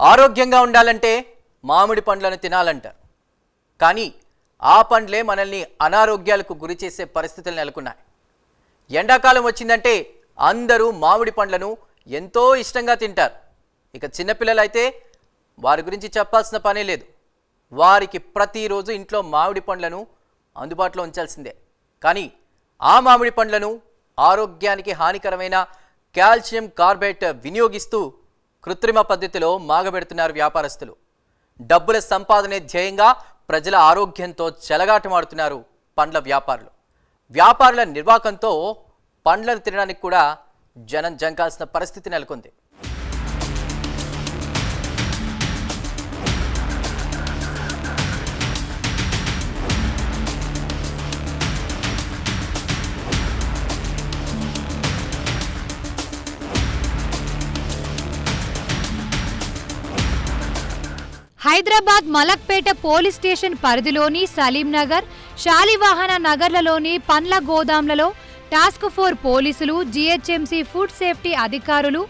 ఆరోగ్యంగా ఉండాలంటే మామిడి పండ్లను తినాలంటారు. కానీ ఆ పండ్లే మనల్ని అనారోగ్యాలకు గురి చేసే పరిస్థితులు నెలకొన్నాయి. ఎండాకాలం వచ్చిందంటే అందరూ మామిడి పండ్లను ఎంతో ఇష్టంగా తింటారు. ఇక చిన్నపిల్లలైతే వారి గురించి చెప్పాల్సిన పనే లేదు. వారికి ప్రతిరోజు ఇంట్లో మామిడి పండ్లను అందుబాటులో ఉంచాల్సిందే. కానీ ఆ మామిడి పండ్లను ఆరోగ్యానికి హానికరమైన కాల్షియం కార్బైడ్ వినియోగిస్తూ కృత్రిమ పద్ధతిలో మాగబెడుతున్నారు వ్యాపారస్తులు. డబ్బుల సంపాదనే ధ్యేయంగా ప్రజల ఆరోగ్యంతో చెలగాటమాడుతున్నారు పండ్ల వ్యాపారులు. వ్యాపారుల నిర్వాకంతో పండ్లను తినడానికి కూడా జనం జంకాల్సిన పరిస్థితి నెలకొంది. హైదరాబాద్ మలక్పేట పోలీస్ స్టేషన్ పరిధిలోని సలీంనగర్, శాలివాహన నగర్లలోని పండ్ల గోదాంలలో టాస్క్ ఫోర్స్ పోలీసులు, జీహెచ్ఎంసీ ఫుడ్ సేఫ్టీ అధికారులు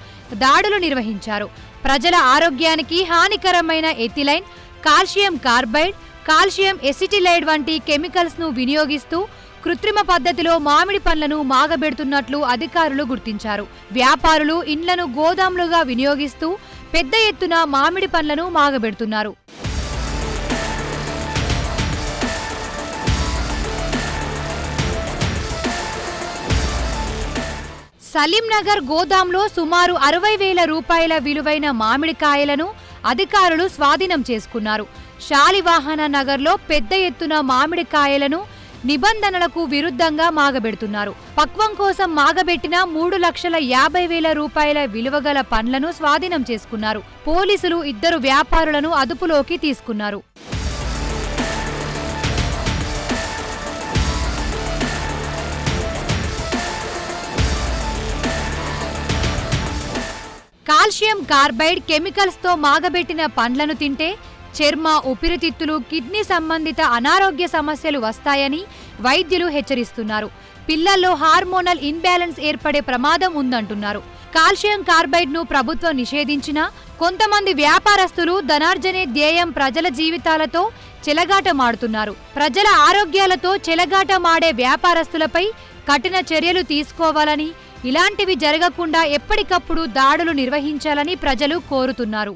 దాడులు నిర్వహించారు. ప్రజల ఆరోగ్యానికి హానికరమైన ఎథిలైన్, కాల్షియం కార్బైడ్, కాల్షియం ఎసిటిలైడ్ వంటి కెమికల్స్ ను వినియోగిస్తూ కృత్రిమ పద్ధతిలో మామిడి పండ్లను మాగబెడుతున్నట్లు అధికారులు గుర్తించారు. వ్యాపారులు ఇండ్లను గోదాంలుగా వినియోగిస్తూ పెద్ద ఎత్తున మామిడి పండ్లను మాగబెడుతున్నారు. సలీంనగర్ గోదాంలో సుమారు 60,000 రూపాయల విలువైన మామిడికాయలను అధికారులు స్వాధీనం చేసుకున్నారు. శాలివాహన నగర్లో పెద్ద ఎత్తున మామిడికాయలను నిబంధనలకు విరుద్ధంగా మాగబెడుతున్నారు. పక్వం కోసం మాగబెట్టిన 3,50,000 రూపాయల విలువగల పండ్లను స్వాధీనం చేసుకున్నారు. పోలీసులు 2 వ్యాపారులను అదుపులోకి తీసుకున్నారు. కాల్షియం కార్బైడ్ కెమికల్స్ తో మాగబెట్టిన పండ్లను తింటే చర్మ, ఊపిరితిత్తులు, కిడ్నీ సంబంధిత అనారోగ్య సమస్యలు వస్తాయని వైద్యులు హెచ్చరిస్తున్నారు. పిల్లల్లో హార్మోనల్ ఇన్బ్యాలెన్స్ ఏర్పడే ప్రమాదం ఉందంటున్నారు. కాల్షియం కార్బైడ్ ను ప్రభుత్వం నిషేధించినా కొంతమంది వ్యాపారస్తులు ధనార్జనే ధ్యేయం ప్రజల జీవితాలతో చెలగాటమాడుతున్నారు. ప్రజల ఆరోగ్యాలతో చెలగాటమాడే వ్యాపారస్తులపై కఠిన చర్యలు తీసుకోవాలని, ఇలాంటివి జరగకుండా ఎప్పటికప్పుడు దాడులు నిర్వహించాలని ప్రజలు కోరుతున్నారు.